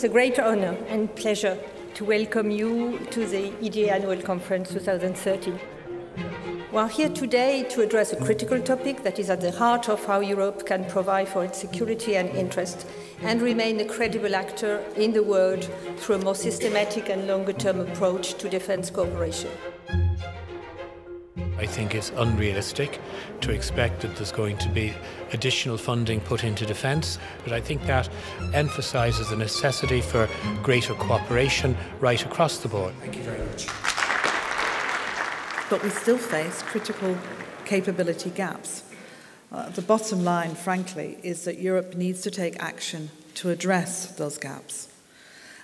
It's a great honor and pleasure to welcome you to the EDA Annual Conference 2013. We are here today to address a critical topic that is at the heart of how Europe can provide for its security and interest and remain a credible actor in the world through a more systematic and longer-term approach to defence cooperation. I think it's unrealistic to expect that there's going to be additional funding put into defence, but I think that emphasises the necessity for greater cooperation right across the board. Thank you very much. But we still face critical capability gaps. The bottom line, frankly, is that Europe needs to take action to address those gaps.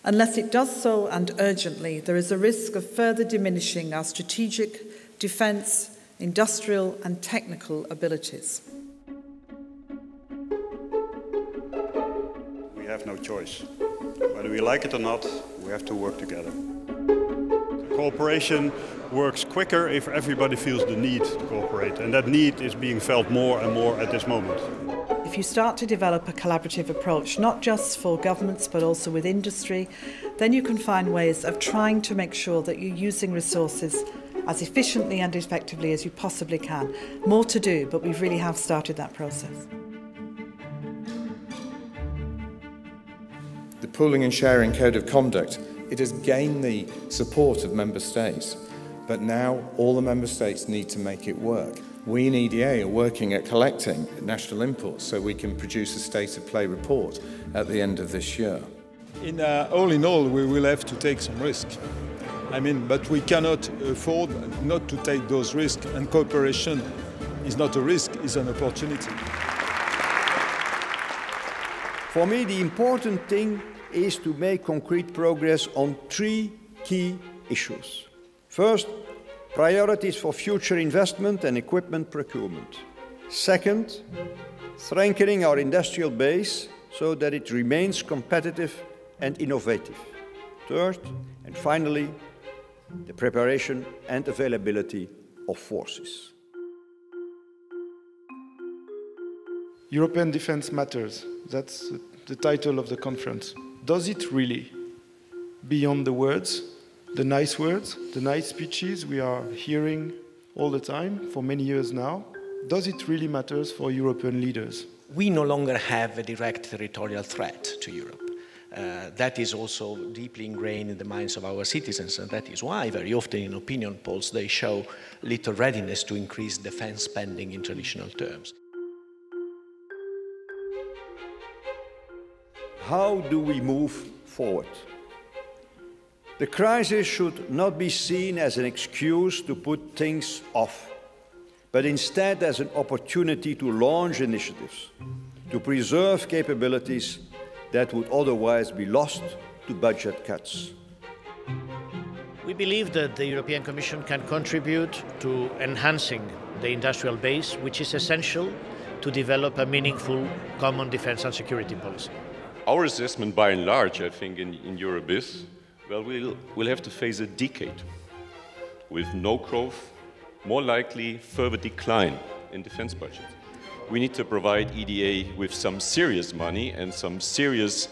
Unless it does so, and urgently, there is a risk of further diminishing our strategic, defence, industrial and technical abilities. We have no choice. Whether we like it or not, we have to work together. Cooperation works quicker if everybody feels the need to cooperate, and that need is being felt more and more at this moment. If you start to develop a collaborative approach, not just for governments but also with industry, then you can find ways of trying to make sure that you're using resources as efficiently and effectively as you possibly can. More to do, but we really have started that process. The Pooling and Sharing Code of Conduct, it has gained the support of Member States, but now all the Member States need to make it work. We in EDA are working at collecting national inputs so we can produce a state of play report at the end of this year. All in all, we will have to take some risk. But we cannot afford not to take those risks, and cooperation is not a risk, it's an opportunity. For me, the important thing is to make concrete progress on three key issues. First, priorities for future investment and equipment procurement. Second, strengthening our industrial base so that it remains competitive and innovative. Third, and finally, the preparation and availability of forces. European defence matters. That's the title of the conference. Does it really? Beyond the words, the nice speeches we are hearing all the time for many years now, does it really matter for European leaders? We no longer have a direct territorial threat to Europe. That is also deeply ingrained in the minds of our citizens, and that is why very often in opinion polls they show little readiness to increase defence spending in traditional terms. How do we move forward? The crisis should not be seen as an excuse to put things off, but instead as an opportunity to launch initiatives, to preserve capabilities that would otherwise be lost to budget cuts. We believe that the European Commission can contribute to enhancing the industrial base, which is essential to develop a meaningful common defence and security policy. Our assessment by and large, I think, in Europe is, well, we'll have to face a decade with no growth, more likely further decline in defence budgets. We need to provide EDA with some serious money and some serious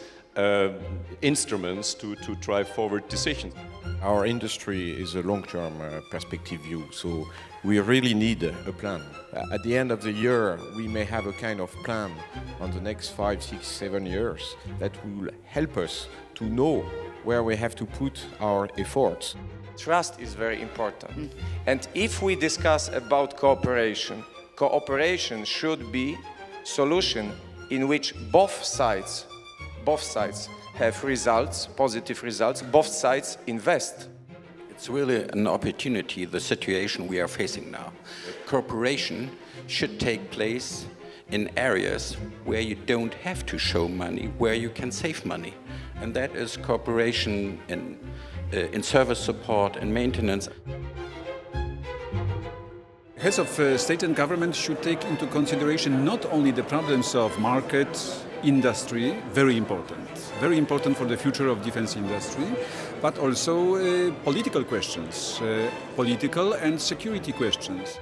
instruments to drive forward decisions. Our industry is a long-term perspective view, so we really need a plan. At the end of the year, we may have a kind of plan on the next 5, 6, 7 years that will help us to know where we have to put our efforts. Trust is very important. And if we discuss about cooperation, cooperation should be a solution in which both sides have results, positive results, both sides invest. It's really an opportunity, the situation we are facing now. Cooperation should take place in areas where you don't have to show money, where you can save money. And that is cooperation in service support and maintenance. Heads of state and government should take into consideration not only the problems of market, industry, very important for the future of defense industry, but also political questions, political and security questions.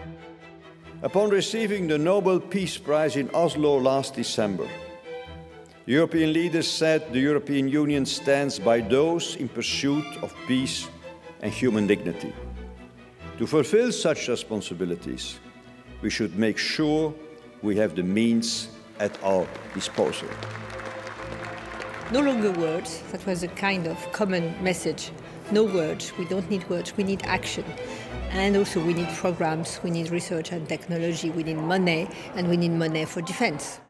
Upon receiving the Nobel Peace Prize in Oslo last December, European leaders said the European Union stands by those in pursuit of peace and human dignity. To fulfill such responsibilities, we should make sure we have the means at our disposal. No longer words, that was a kind of common message. No words, we don't need words, we need action. And also we need programs, we need research and technology, we need money, and we need money for defense.